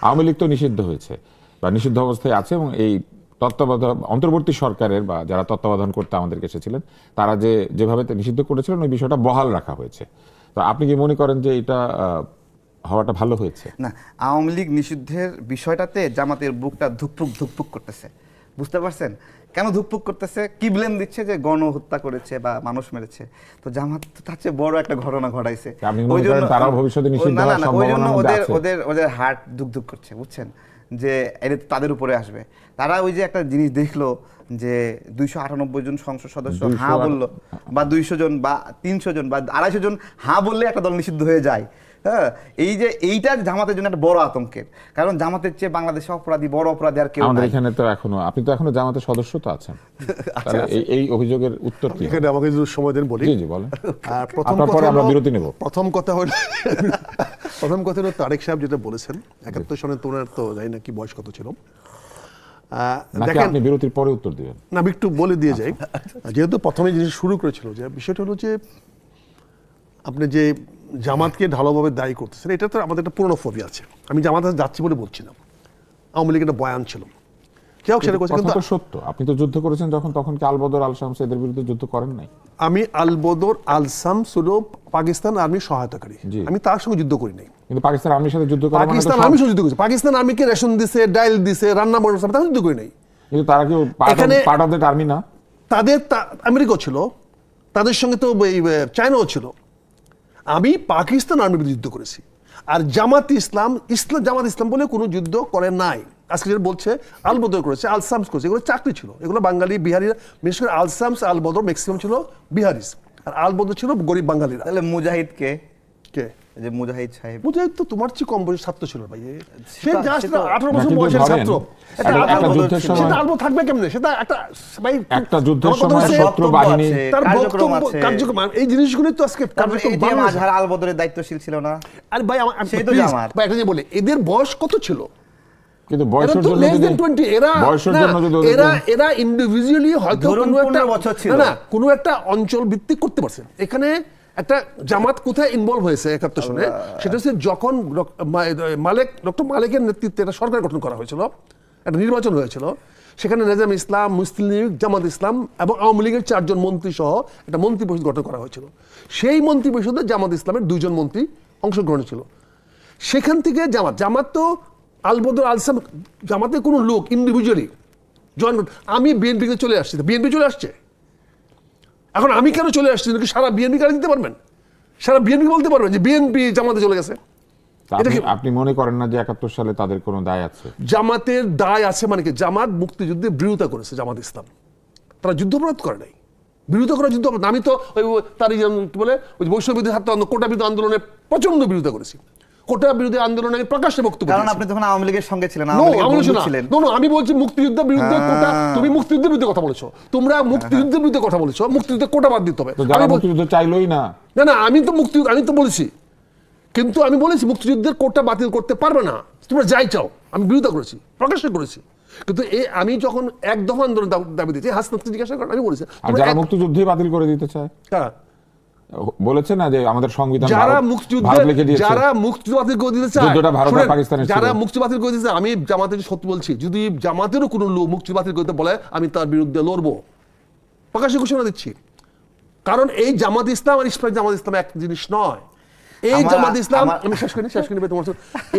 আওয়ামী লীগ তো নিষিদ্ধ হয়েছে বা নিষিদ্ধ অবস্থায় আছে, এবং এই অন্তর্বর্তী সরকারের বা যারা তত্ত্বাবধান করতে আমাদেরকে এসেছিলেন তারা যেভাবে নিষিদ্ধ করেছিলেন ওই বিষয়টা বহাল রাখা হয়েছে। তো আপনি কি মনে করেন যে এটা হওয়াটা ভালো হয়েছে? না, আওয়ামী লীগ নিষিদ্ধের বিষয়টাতে জামাতের বুকটা ধুকপুক ধুকপুক করতেছে, বুঝতে পারছেন কেন ধুকপুক করতেছে? কি ব্লেম দিচ্ছে যে গণহত্যা করেছে বা মানুষ মেরেছে। তো জামাত তার চেয়ে বড় একটা ঘটনা ঘটাইছে, ওই জন্য তারাও ভবিষ্যতে নিষিদ্ধ হওয়ার সম্ভাবনা আছে। ওদের হার্ট ধুকধুক করছে, বুঝছেন, যে এটা তাদের উপরে আসবে। তারা ওই যে একটা জিনিস দেখলো যে 298 জন সংসদ সদস্য হ্যাঁ বললো, বা 200 জন বা 300 জন বা 250 জন হ্যাঁ বললে একটা দল নিষিদ্ধ হয়ে যায়। হ্যাঁ, এই যে এইটা জামাতের জন্য একটা বড় আতঙ্কের কারণ। জামাতের চেয়ে বাংলাদেশে অপরাধী, বড় অপরাধী আর কেউ আমাদের নাই। এখানে তো আপনি তো এখনো জামাতের সদস্য তো আছেন। এই অভিযোগের উত্তর কি? এখানে আমাকে যদি সময় দেন বলি। জি জি বলেন। আমরা বিরতি নেব। প্রথম কথা হলো তারেক সাহেব যেটা বলেছেন 71 সনে তোনার তো জানি না কি বয়স কত ছিল। নাকি আপনি বিরতির পরে উত্তর দিবেন? না, আমি একটু বলে দিয়ে যাই। যেহেতু প্রথমে জিনিস শুরু করেছিল, যে বিষয়টা হলো যে আপনি যে জামাতকে ঢালাওভাবে দায়ী করতেছেন, এটা তো আমাদের একটা পুরনো ফোবিয়া আছে। আমি জামাতে যাচ্ছি বলে বলছি না, আওয়ামী লীগের একটা বয়ান ছিল, কেউ সেটা করছে। কিন্তু সত্য, আপনি তো যুদ্ধ করেছেন তখন কি আলবদর আল শামস এদের বিরুদ্ধে যুদ্ধ করেন নাই? আমি আলবদর আল শামস হলো পাকিস্তান আর্মির সহায়তাকারী, আমি তার সঙ্গে যুদ্ধ করি নাই। কিন্তু পাকিস্তান আর্মির সাথে যুদ্ধ করা, পাকিস্তান আর্মির সাথে যুদ্ধ করেছে, পাকিস্তান আর্মিকে রেশন দিছে, ডাইল দিছে, রান্না বান্না সব, তার যুদ্ধ করি নাই। কিন্তু তারা কি পার্ট অফ দ্যাট আর্মি না? তাদের আমেরিকাও ছিল, তাদের সঙ্গে তো চায়নাও ছিল। আমি পাকিস্তান আর্মির বিরুদ্ধে যুদ্ধ করেছি। আর জামাত ইসলাম বলে কোনো যুদ্ধ করে নাই। আজকে যেটা বলছে আলবদর করেছে, আল শামস করেছে, এগুলো চাকরি ছিল, এগুলো বাঙালি বিহারিরা, বিশেষ করে আল শামস আল বদর ম্যাক্সিমাম ছিল বিহারিস, আর আল বদর ছিল গরিব বাঙালিরা। তাহলে মুজাহিদ কে? যে মুজাহিদ সাহেব, মুজাহিদ তো তোমার চেয়ে কম বয়সের ছাত্র ছিল ভাই। সে জাস্ট 18 বছর বয়সের ছাত্র। সেটা আলবদর থাকবে কেমনে? সেটা একটা যুদ্ধের সময় শত্রু বাহিনী, তার বক্তব্য, কার্যক্রম, এই জিনিসগুলো তো আজকে আলবদরের দায়িত্বশীল ছিল না। আর ভাই সেই তো জামাত ভাই, একটা যে বলে এদের বয়স কত ছিল? কিন্তু বয়সের জন্য এরা ইন্ডিভিজুয়ালি হয়তো কোনো একটা অঞ্চল ভিত্তিক করতে পারছে। এখানে একটা জামাত কোথায় ইনভলভ হয়েছে 71 সনে, সেটা হচ্ছে যখন ডক্টর মালেকের নেতৃত্বে একটা সরকার গঠন করা হয়েছিল, একটা নির্বাচন হয়েছিল, সেখানে নিজাম ইসলাম, মুসলিম লীগ, জামাত ইসলাম এবং আওয়ামী লীগের 4 জন মন্ত্রী সহ একটা মন্ত্রী পরিষদ গঠন করা হয়েছিল। সেই মন্ত্রী পরিষদে জামাত ইসলামের 2 জন মন্ত্রী অংশগ্রহণ ছিল। সেখান থেকে জামাত তো আলবদর আল শামস, জামাতের কোনো লোক ইন্ডিভিজুয়ালি জয়েন। আমি বিএনপিকে চলে আসছি, বিএনপি চলে আসছে, এখন আমি কেন চলে আসছি? সারা বিএনপি কারা দিতে পারবেন? সারা বিএনপি বলতে পারবেন যে বিএনপি জামাতে চলে গেছে? আপনি মনে করেন না যে 71 সালে তাদের কোনো দায় আছে? জামাতের দায় আছে মানে কি? জামাত মুক্তিযুদ্ধে বিরোধিতা করেছে, জামাত ইসলাম তারা যুদ্ধাপরাধ করে নাই। বিরোধিতা করা যুদ্ধ, আমি তো তার বলে ওই বৈষম্য বিরোধী ছাত্র কোটা বিরোধী আন্দোলনের প্রচন্ড বিরোধিতা করেছি। কোটা বিরোধী আন্দোলনে প্রকাশ্যে বক্তব্য, কারণ আপনি তখন আওয়ামী লীগের সঙ্গে ছিলেন। আমি বলছি মুক্তিযুদ্ধের বিরুদ্ধে কোটা, তুমি মুক্তিযুদ্ধের বিরুদ্ধে কথা বলেছো, তোমরা মুক্তিযুদ্ধের বিরুদ্ধে কথা বলেছো, মুক্তিযুদ্ধের কোটা বাদ দিতে হবে। মুক্তিযুদ্ধ চাইলোই না। না, আমি তো মুক্তিযুদ্ধ, আমি তো বলেছি, কিন্তু আমি বলেছি মুক্তিযুদ্ধের কোটা বাতিল করতে পারবে না, তোমরা যাই চাও। আমি বিরোধিতা করেছি, প্রকাশ্যে করেছি। কিন্তু আমি যখন এক দফা আন্দোলন দাবি দিয়েছি, হাসনাতকে জিজ্ঞাসা করেন, আমি বলেছি যারা মুক্তিযুদ্ধই বাতিল করে দিতে চায়, বলেছে না যে আমাদের সংবিধান, যারা মুক্তিযুদ্ধ বাতিল করে দিতে চায়, যারা মুক্তি বাতিল করে দিতে, আমি জামাতের সত্য বলছি, যদি জামাতেরও কোনো লোক মুক্তি বাতিল করতে বলে আমি তার বিরুদ্ধে লড়বো, প্রকাশ্যে ঘোষণা দিচ্ছি। কারণ এই জামাত ইসলাম আর ইসলাম জামাত ইসলাম এক জিনিস নয়। এই জামাত ইসলাম, আমি শেষ করি তোমার,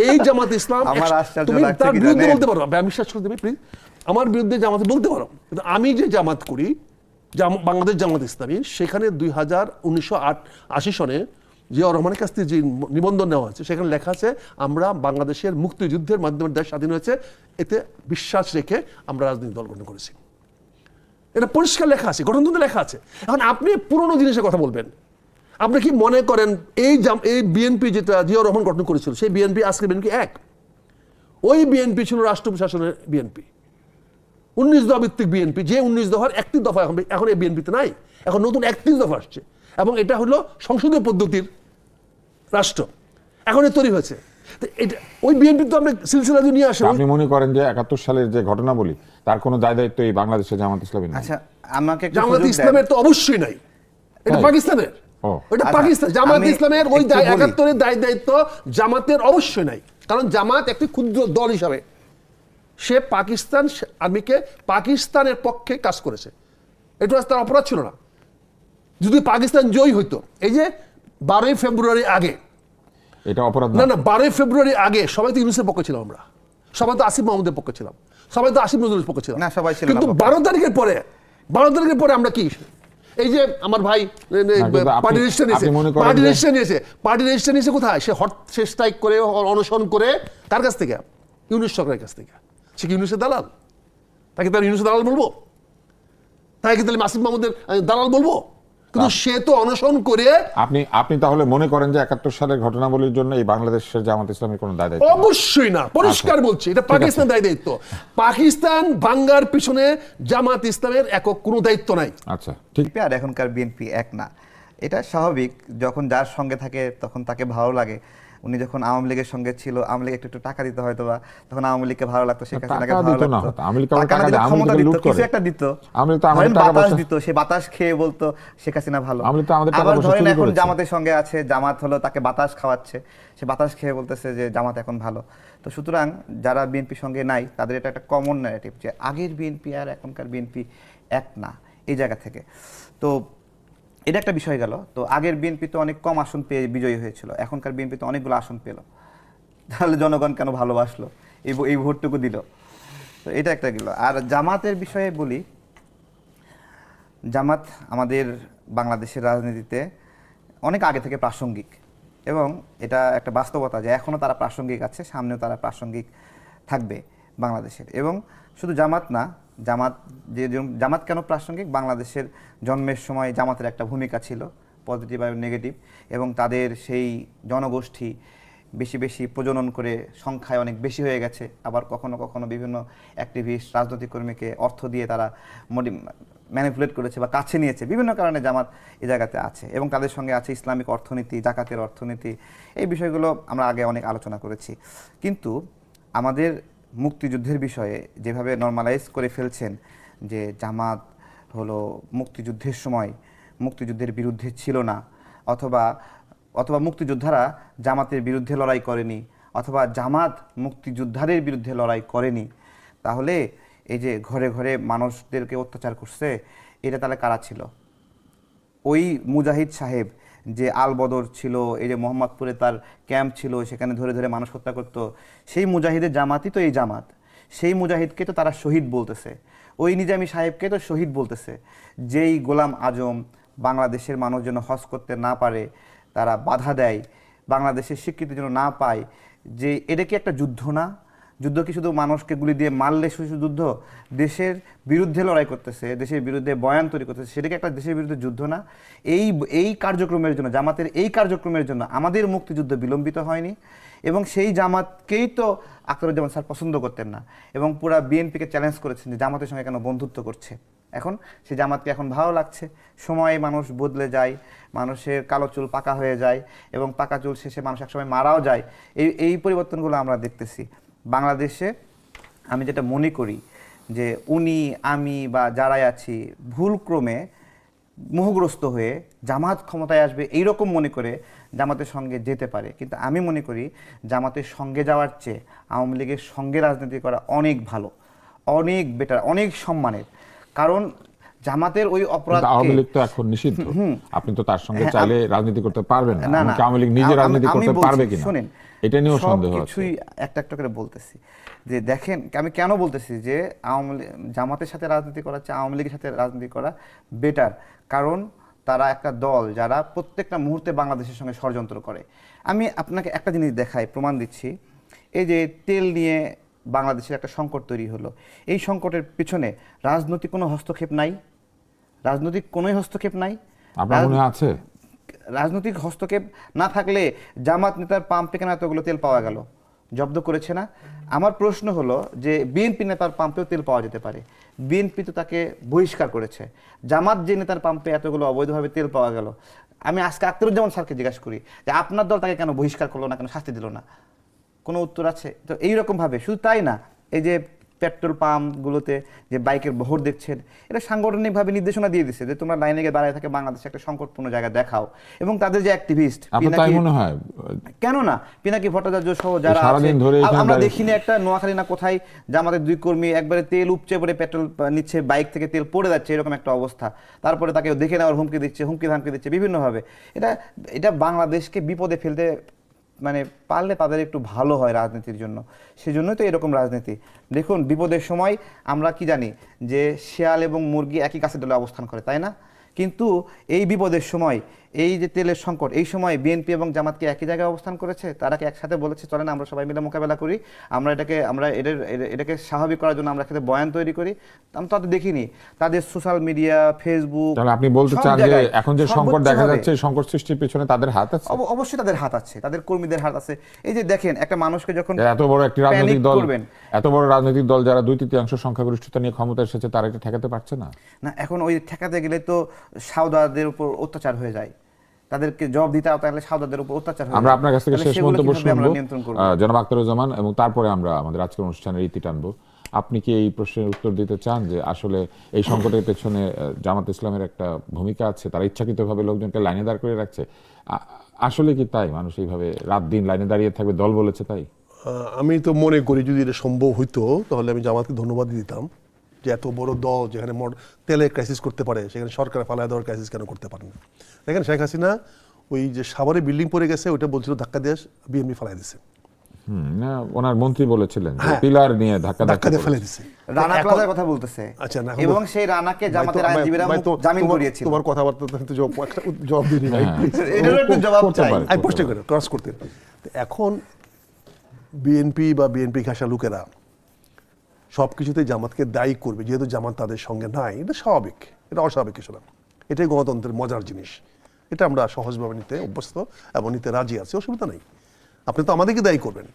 এই জামাত ইসলাম তুমি তার বিরুদ্ধে বলতে পারো, আমি শেষ করে দেবে প্লিজ, আমার বিরুদ্ধে জামাতে বলতে পারো, কিন্তু আমি যে জামাত করি, বাংলাদেশ জামাত ইসলামী, সেখানে 1980 সনে জিয়াউর রহমানের কাছ থেকে যে নিবন্ধন নেওয়া হয়েছে, সেখানে লেখা আছে আমরা বাংলাদেশের মুক্তিযুদ্ধের মাধ্যমে দেশ স্বাধীন হয়েছে, এতে বিশ্বাস রেখে আমরা রাজনৈতিক দল গঠন করেছি। এটা পরিষ্কার লেখা আছে, গঠনতন্ত্রে লেখা আছে। এখন আপনি পুরনো জিনিসের কথা বলবেন, আপনি কি মনে করেন এই বিএনপি যেটা জিয়াউর রহমান গঠন করেছিল, সেই বিএনপি আজকে বিএনপি এক? ওই বিএনপি ছিল রাষ্ট্র প্রশাসনের বিএনপি, 19 দফা ভিত্তিক বিএনপি, যে 19 দফার 31 দফা এখন এই বিএনপিতে নাই, এখন নতুন 31 দফা আসছে, এবং এটা হলো সংসদীয় পদ্ধতির রাষ্ট্র এখন তৈরি হয়েছে। ওই বিএনপি তো আপনি সিলসিলা নিয়ে আসেন। আপনি মনে করেন যে 71 সালের যে ঘটনাবলী, তার কোনো দায় দায়িত্ব এই বাংলাদেশের জামাত ইসলামের? আচ্ছা, আমাকে জামাত ইসলামের তো অবশ্যই নাই, এটা পাকিস্তানের, ওটা পাকিস্তান। জামাত ইসলামের ওই 71-এর দায় দায়িত্ব জামাতের অবশ্যই নাই। কারণ জামাত একটি ক্ষুদ্র দল হিসাবে সে পাকিস্তান আর্মিকে পাকিস্তানের পক্ষে কাজ করেছে, এটা তার অপরাধ ছিল না। যদি পাকিস্তান জয়ী হইতো, এই যে 12ই ফেব্রুয়ারি আগে, এটা অপরাধ না 12ই ফেব্রুয়ারি আগে সবাই তো ইউনূসের পক্ষে ছিলাম, আমরা সবাই তো আসিফ মাহমুদের পক্ষে ছিলাম, সবাই তো আসিফ নজরুলের পক্ষে ছিলাম না, সবাই ছিল কিন্তু 12 তারিখের পরে আমরা কি, এই যে আমার ভাই পার্টি রেজিস্ট্রেশন নিয়েছে কোথায়, সে স্ট্রাইক করে অনশন করে কার কাছ থেকে, ইউনূস সরকারের কাছ থেকে। সে কি ইউনূসের দালাল? তাকে তার ইউনূসের দালাল বলবো? তাকে তাহলে আসিফ মাহমুদের দালাল বলবো? কিন্তু সে তো অনশন করে। আপনি তাহলে মনে করেন যে 71 সালের ঘটনাবলীর জন্য এই বাংলাদেশের জামাত ইসলামের কোনো দায় দায়িত্ব? অবশ্যই না, পরিষ্কার বলছি, এটা পাকিস্তান দায় দায়িত্ব। পাকিস্তান ভাঙ্গার পিছনে জামাত ইসলামের একক কোনো দায়িত্ব নাই। আচ্ছা, ঠিক। আর এখনকার বিএনপি এক না, এটা স্বাভাবিক। যখন যার সঙ্গে থাকে তখন তাকে ভালো লাগে। উনি যখন আওয়ামী লীগের সঙ্গে ছিল, আওয়ামী লীগ একটু টাকা দিতে হয়তো বা, তখন আওয়ামী লীগকে ভালো লাগতো, শেখ হাসিনাকে ভালো লাগতো, ক্ষমতা দিত, কিছু একটা দিত, বাতাস দিত, সে বাতাস খেয়ে বলতো শেখ হাসিনা ভালো। আবার ধরেন এখন জামাতের সঙ্গে আছে, জামাত হলো তাকে বাতাস খাওয়াচ্ছে, সে বাতাস খেয়ে বলতেছে যে জামাত এখন ভালো। তো সুতরাং যারা বিএনপির সঙ্গে নাই তাদের এটা একটা কমন ন্যারেটিভ যে আগের বিএনপি আর এখনকার বিএনপি এক না, এই জায়গা থেকে। তো এটা একটা বিষয় গেল। তো আগের বিএনপি তো অনেক কম আসন পেয়ে বিজয়ী হয়েছিল, এখনকার বিএনপি তো অনেকগুলো আসন পেল, তাহলে জনগণ কেন ভালোবাসলো, এই ভোটটুকু দিল? তো এটা একটা গেল। আর জামাতের বিষয়ে বলি, জামাত আমাদের বাংলাদেশের রাজনীতিতে অনেক আগে থেকে প্রাসঙ্গিক, এবং এটা একটা বাস্তবতা যে এখনও তারা প্রাসঙ্গিক আছে, সামনেও তারা প্রাসঙ্গিক থাকবে বাংলাদেশের। এবং শুধু জামাত না, জামাত কেন প্রাসঙ্গিক, বাংলাদেশের জন্মের সময় জামাতের একটা ভূমিকা ছিল, পজিটিভ আর নেগেটিভ, এবং তাদের সেই জনগোষ্ঠী বেশি বেশি প্রজনন করে সংখ্যায় অনেক বেশি হয়ে গেছে। আবার কখনো কখনো বিভিন্ন অ্যাক্টিভিস্ট, রাজনৈতিক কর্মীকে অর্থ দিয়ে তারা ম্যানিপুলেট করেছে বা কাছে নিয়েছে, বিভিন্ন কারণে জামাত এই জায়গাতে আছে। এবং তাদের সঙ্গে আছে ইসলামিক অর্থনীতি, জাকাতের অর্থনীতি, এই বিষয়গুলো আমরা আগে অনেক আলোচনা করেছি। কিন্তু আমাদের মুক্তিযুদ্ধের বিষয়ে যেভাবে নর্মালাইজ করে ফেলছেন যে জামাত হলো মুক্তিযুদ্ধের সময় মুক্তিযুদ্ধের বিরুদ্ধে ছিল না, অথবা মুক্তিযোদ্ধারা জামাতের বিরুদ্ধে লড়াই করেনি, অথবা জামাত মুক্তিযোদ্ধাদের বিরুদ্ধে লড়াই করেনি, তাহলে এই যে ঘরে ঘরে মানুষদেরকে অত্যাচার করছে, এটা তাহলে কারা ছিল? ওই মুজাহিদ সাহেব যে আল বদর ছিল, এই যে মোহাম্মদপুরে তার ক্যাম্প ছিল, সেখানে ধরে ধরে মানুষ হত্যা করতো, সেই মুজাহিদের জামাতই তো এই জামাত। সেই মুজাহিদকে তো তারা শহীদ বলতেছে, ওই নিজামী সাহেবকে তো শহীদ বলতেছে। যেই গোলাম আজম বাংলাদেশের মানুষ যেন হজ করতে না পারে, তারা বাধা দেয়, বাংলাদেশের স্বীকৃতি যেন না পায়, যে এটা কি একটা যুদ্ধ না? যুদ্ধ কি শুধু মানুষকে গুলি দিয়ে মারলে শুধু যুদ্ধ? দেশের বিরুদ্ধে লড়াই করতেছে, দেশের বিরুদ্ধে বয়ান তৈরি করতেছে, সেটাকে একটা দেশের বিরুদ্ধে যুদ্ধ না? এই কার্যক্রমের জন্য, জামাতের এই কার্যক্রমের জন্য আমাদের মুক্তিযুদ্ধ বিলম্বিত হয়নি। এবং সেই জামাতকেই তো আখতারুজ্জামান স্যার পছন্দ করতেন না, এবং পুরা বিএনপিকে চ্যালেঞ্জ করেছেন যে জামাতের সঙ্গে কেন বন্ধুত্ব করছে। এখন সেই জামাতকে এখন ভালো লাগছে। সময়ে মানুষ বদলে যায়, মানুষের কালো চুল পাকা হয়ে যায়, এবং পাকা চুল শেষে মানুষ একসময় মারাও যায়। এই পরিবর্তনগুলো আমরা দেখতেছি বাংলাদেশে। আমি যেটা মনে করি যে উনি, আমি বা যারাই আছি ভুলক্রমে মোহগ্রস্ত হয়ে জামাত ক্ষমতায় আসবে এইরকম মনে করে জামাতের সঙ্গে যেতে পারে, কিন্তু আমি মনে করি জামাতের সঙ্গে যাওয়ার চেয়ে আওয়ামী লীগের সঙ্গে রাজনীতি করা অনেক ভালো, অনেক বেটার, অনেক সম্মানের। কারণ জামাতের ওই অপরাধ, আওয়ামী লীগ তো এখন নিষিদ্ধ, আপনি তো তার সঙ্গে চাইলে রাজনীতি করতে পারবেন না। আওয়ামী লীগ নিজে রাজনীতি করতে পারবে কিনা, শুনেন, এটা নিয়েও সন্দেহ আছে। কিছুই একটা একটা করে বলতেছি যে দেখেন, আমি কেন বলতেছি যে জামাতের সাথে রাজনীতি করা চেয়ে আওয়ামী লীগের সাথে রাজনীতি করা বেটার। কারণ তারা একটা দল যারা প্রত্যেকটা মুহূর্তে বাংলাদেশের সঙ্গে ষড়যন্ত্র করে। আমি আপনাকে একটা জিনিস দেখাই, প্রমাণ দিচ্ছি। এই যে তেল নিয়ে বাংলাদেশের একটা সংকট তৈরি হলো, এই সংকটের পিছনে রাজনৈতিক কোনো হস্তক্ষেপ নাই, রাজনৈতিক কোনোই হস্তক্ষেপ নাই। আপনার মনে আছে? রাজনৈতিক হস্তক্ষেপ না থাকলে জামাত নেতার পাম্পে কেন এতগুলো তেল পাওয়া গেল? জব্দ করেছে না? আমার প্রশ্ন হলো যে বিএনপি নেতার পাম্পেও তেল পাওয়া যেতে পারে, বিএনপি তো তাকে বহিষ্কার করেছে। জামাত যে নেতার পাম্পে এতগুলো অবৈধভাবে তেল পাওয়া গেল, আমি আজকে আখতারুজ্জামান স্যারকে জিজ্ঞাসা করি যে আপনার দল তাকে কেন বহিষ্কার করলো না, কেন শাস্তি দিল না? কোনো উত্তর আছে? তো এইরকমভাবে শুধু তাই না, এই যে পেট্রোল পাম্পগুলোতে যে বাইকের বহর দেখছেন, এটা সাংগঠনিকভাবে নির্দেশনা দিয়ে দিচ্ছে যে তোমরা লাইনে গিয়ে দাঁড়িয়ে থাকে বাংলাদেশে একটা সংকটপূর্ণ জায়গা দেখাও। এবং তাদের যে অ্যাক্টিভিস্ট, আপনার তাই মনে হয়? কেন না, পিনাকি ভট্টাচার্য সহ যারা সারাদিন ধরে আমরা দেখিনি একটা নোয়াখালী না কোথায় জামাতের 2 কর্মী একবারে তেল উপচে পড়ে পেট্রোল নিচ্ছে, বাইক থেকে তেল পড়ে যাচ্ছে, এরকম একটা অবস্থা। তারপরে তাকে দেখে নেওয়ার হুমকি দিচ্ছে, হুমকি ধামকি দিচ্ছে বিভিন্নভাবে। এটা বাংলাদেশকে বিপদে ফেলতে মানে পারলে তাদের একটু ভালো হয় রাজনীতির জন্য। সেজন্যই তো এরকম রাজনীতি। দেখুন বিপদের সময় আমরা কি জানি যে শিয়াল এবং মুরগি একই গাছের ডালে অবস্থান করে, তাই না? কিন্তু এই বিপদের সময়, এই যে তেলের সংকট, এই সময় বিএনপি এবং জামাতকে একই জায়গায় অবস্থান করেছে, তারা কি একসাথে বলেছে চলেন আমরা সবাই মিলে মোকাবেলা করি, আমরা এটাকে স্বাভাবিক করার জন্য আমরা একসাথে বয়ান তৈরি করি? আমরা তাদের দেখিনি। তাদের সোশ্যাল মিডিয়া, ফেসবুক, তাহলে আপনি বলতে চান যে এখন যে সংকট দেখা যাচ্ছে, সংকট সৃষ্টির পেছনে তাদের হাত আছে? অবশ্যই তাদের হাত আছে, তাদের কর্মীদের হাত আছে। এই যে দেখেন একটা মানুষকে যখন এত বড় একটি রাজনৈতিক দল, এত বড় রাজনৈতিক দল যারা 2/3 সংখ্যাগরিষ্ঠতা নিয়ে ক্ষমতা এসেছে, তারা এটা ঠেকাতে পারছে না। না, এখন ওই ঠেকাতে গেলে তো সাউদারদের উপর অত্যাচার হয়ে যায়, তাদেরকে জবাব দিতে হবে, তাহলে সাউদারদের উপর অত্যাচার হয়ে যায়। আমরা আপনার কাছ থেকে শেষ মন্তব্য শুনবো করব জনাব আখতারুজ্জামান, এবং তারপরে আমরা আমাদের আজকের অনুষ্ঠানের ইতি টানবো। আপনি কি এই প্রশ্নের উত্তর দিতে চান যে আসলে এই সংকটের পেছনে জামাত ইসলামের একটা ভূমিকা আছে? তারা ইচ্ছাকৃতভাবে লোকজনকে লাইনে দাঁড় করে রাখছে, আসলে কি তাই? মানুষ এইভাবে রাত দিন লাইনে দাঁড়িয়ে থাকবে, দল বলেছে তাই? আমি তো মনে করি যদি এটা সম্ভব হইতো তাহলে আমি জামাতকে ধন্যবাদ দিতাম যে এত বড় দল যেখানে তেলের ক্রাইসিস করতে পারে, সেখানে সরকার ফালায় দেওয়ার ক্রাইসিস কেন করতে পারে না? দেখেন শেখ হাসিনা ওই যে সাভারে বিল্ডিং পড়ে গেছে, ওইটা বলছিল ধাক্কা দিয়ে বিএনপি ফালাই দিছে। না, ওনার মন্ত্রী বলেছিলেন পিলার নিয়ে ধাক্কা দিয়ে ফেলে দিছে। রানা প্লাজার কথা বলতেছে। আচ্ছা, না, এবং সেই রানাকে জামাতের আইনজীবীরা জামিন করিয়েছিল। তোমার কথাবার্তা তো জবাব দিই ভাই, এটারও একটু জবাব চাই। আমি প্রশ্ন করে ক্রস করতে। এখন বিএনপি বা বিএনপি ঘাসা লোকেরা সব কিছুতে জামাতকে দায়ী করবে, যেহেতু জামাত তাদের সঙ্গে নাই। এটা স্বাভাবিক, এটা অস্বাভাবিক কিছু না। এটাই গণতন্ত্রের মজার জিনিস। এটা আমরা সহজভাবে নিতে অভ্যস্ত এবং নিতে রাজি আছি, অসুবিধা নেই। আপনি তো আমাদেরকে দায়ী করবেন,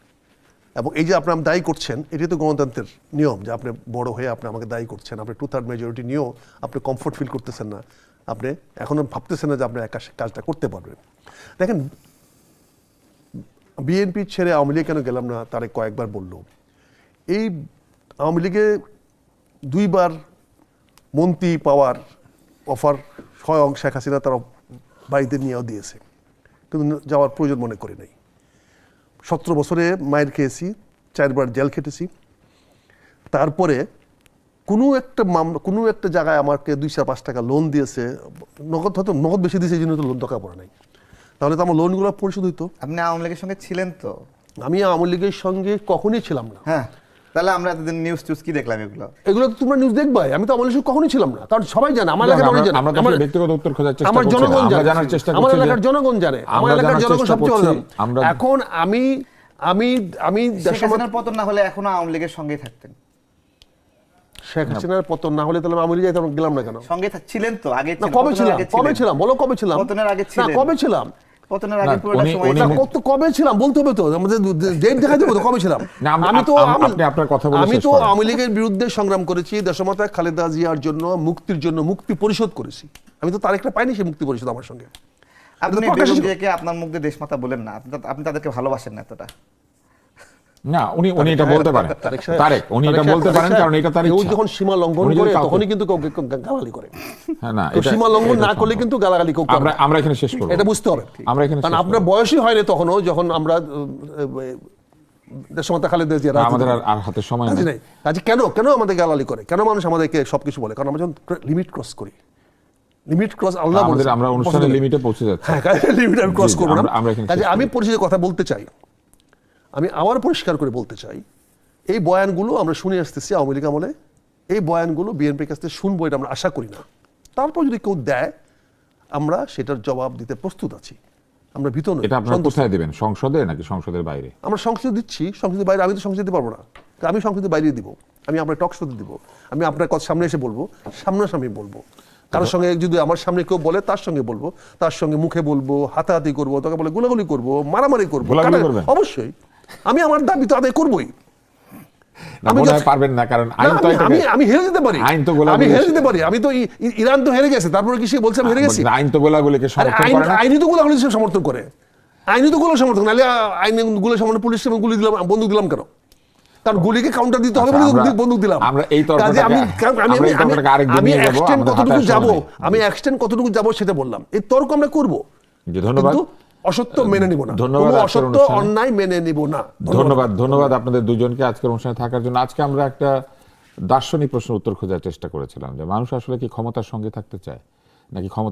এবং এই যে আপনি দায়ী করছেন, এটি তো গণতন্ত্রের নিয়ম যে আপনি বড় হয়ে আপনি আমাকে দায়ী করছেন। আপনি 2/3 মেজরিটি নিয়েও আপনি কমফোর্ট ফিল করতেছেন না, আপনি এখনো ভাবতেছেন না যে আপনি একা কাজটা করতে পারবেন। দেখেন, বিএনপি ছেড়ে আওয়ামী লীগ কেন গেলাম না তারে কয়েকবার বললো। এই আওয়ামী লীগে 2বার মন্ত্রী পাওয়ার অফার স্বয়ং শেখ হাসিনা তার বাড়িতে নিয়েও দিয়েছে, কিন্তু যাওয়ার প্রয়োজন মনে করি নাই। 17 বছরে মায়ের খেয়েছি, 4বার জেল খেটেছি। তারপরে কোনো একটা জায়গায় আমাকে 205 টাকা লোন দিয়েছে, নগদ হয়তো নগদ বেশি দিয়েছে, এই জন্য তো লোন দরকার পড়ে নাই। তাহলে তো আমার লোনগুলো পরিশোধ হইতো। আপনি আওয়ামী লীগের সঙ্গে ছিলেন তো? আমি আওয়ামী লীগের সঙ্গে কখনোই ছিলাম না। হ্যাঁ, তাহলে আমরা এতদিন নিউজ কি দেখলাম? এগুলো তো তোমরা নিউজ দেখবাই। আমি তো আওয়ামী লীগের কখনোই ছিলাম না, কারণ সবাই জানে, আমার এলাকার মানুষ জানে, আমার ব্যক্তিগত উত্তর খোঁজার চেষ্টা আমার জনগণ জানে, জানার চেষ্টা করছি, আমার এলাকার জনগণ জানে, আমার এলাকার জনগণ সবচেয়ে ভালো জানে। এখন আমি শেখ হাসিনার পতন না হলে এখনো আওয়ামী লীগের সঙ্গেই থাকতেন। শেখ হাসিনার পতন না হলে তাহলে আওয়ামী লীগে গেলাম না কেন? সঙ্গে ছিলেন তো আগে? কবে ছিলাম বলো, কবে ছিলাম? পতনের আগে ছিলেন? কবে ছিলাম? পতনের আগে পুরোটা সময় কবে ছিলাম বলতে হবে তো, আমাদের ডেট দেখাই দেবো তো কবে ছিলাম। আমি তো আওয়ামী লীগের বিরুদ্ধে সংগ্রাম করেছি, দেশমাতা খালেদা জিয়ার জন্য, মুক্তির জন্য মুক্তি পরিশোধ করেছি। আমি তো তার একটা পাইনি সেই মুক্তি পরিশোধ আমার সঙ্গে। আপনি বেগম জিয়াকে আপনার মুখ দিয়ে দেশমাতা বলেন না, আপনি তাদেরকে ভালোবাসেন না এতটা। না, উনি এটা বলতে পারেন, তারেক উনি এটা বলতে পারেন, কারণ এটা তার ইচ্ছা। যখন সীমা লঙ্ঘন করে তখনই কিন্তু গালাগালি করে। হ্যাঁ, না, সীমা লঙ্ঘন না করলে কিন্তু গালাগালি কেউ করে। আমরা এখানে শেষ করব, এটা বুঝতে হবে। আমরা এখানে, কারণ আপনার বয়সই হয়নি তখনও যখন আমরা দেশমাতা খালেদা জিয়া, আমাদের আর হাতে সময় নেই। আজ কেন আমাদের গালাগালি করে, কেন মানুষ আমাদেরকে সবকিছু বলে? কারণ আমরা যখন লিমিট ক্রস করি, লিমিট ক্রস আল্লাহ বলেছে, আমরা অনুষ্ঠানের লিমিটে পৌঁছে যাচ্ছি। হ্যাঁ, লিমিট আমি ক্রস করব না। আমি পরিচিত কথা বলতে চাই, আমি আবার পরিষ্কার করে বলতে চাই, এই বয়ানগুলো আমরা শুনে আসতেছি আওয়ামী লীগ আমলে, এই বয়ানগুলো বিএনপির কাছ থেকে শুনবো এটা আমরা আশা করি না। তারপর যদি কেউ দেয়, আমরা সেটার জবাব দিতে প্রস্তুত আছি। আমরা ভীত নই। এটা আপনারা কোথায় দিবেন, সংসদে নাকি সংসদের বাইরে? আমরা সংসদে দিচ্ছি, সংসদের বাইরে আমি তো সংসদে দিতে পারবো না, আমি সংসদের বাইরে দিব, আমি আপনার টক শোতে দিব, আমি আপনার কথা সামনে এসে বলবো, সামনাসামনি বলবো। কারোর সঙ্গে যদি আমার সামনে কেউ বলে তার সঙ্গে বলবো, তার সঙ্গে মুখে বলবো, হাতাহাতি করবো, তাকে বলে গোলাগুলি করবো, মারামারি করবো, অবশ্যই আমি আমার দাবি তো আদায় করবোই। আমি হেরে যেতে পারি, আমি তো ইরান তো হেরে গেছে, তারপরে কি সে বলছে আমি হেরে গেছি? আইন তো গোলাগুলিকে সমর্থন করে না, আইনি তো গোলাগুলি সমর্থন করে, আইনি তো গোলা সমর্থন, নাহলে আইনি গুলো সমর্থন পুলিশ গুলি দিলাম, বন্দুক দিলাম কেন? কারণ গুলিকে কাউন্টার দিতে হবে আচ্ছা, বলে আমরা- বন্দুক দিলাম। আমরা এই তর্কটাকে- কাজে আমরা এই তর্কটাকে আরেকদিন আমি নিয়ে যাবো, এক্সটেন্ড আমাদের কতটুকু হাতে যাব, সময় নেই। আমি এক্সটেন্ড কতটুকু যাব সেটা বললাম। এই তর্ক আমরা করব, জি, ধন্যবাদ। কিন্তু অসত্য মেনে নিব না, ধন্যবাদ কোনো আজকের অসত্য অনুষ্ঠানে। অন্যায় মেনে নিব না। ধন্যবাদ আপনাদের দুজনকে আজকের অনুষ্ঠানে থাকার জন্য। আজকে আমরা একটা দার্শনিক প্রশ্নের উত্তর খোঁজার চেষ্টা করেছিলাম যে মানুষ আসলে কি ক্ষমতার সঙ্গে থাকতে চায় নাকি ক্ষমতা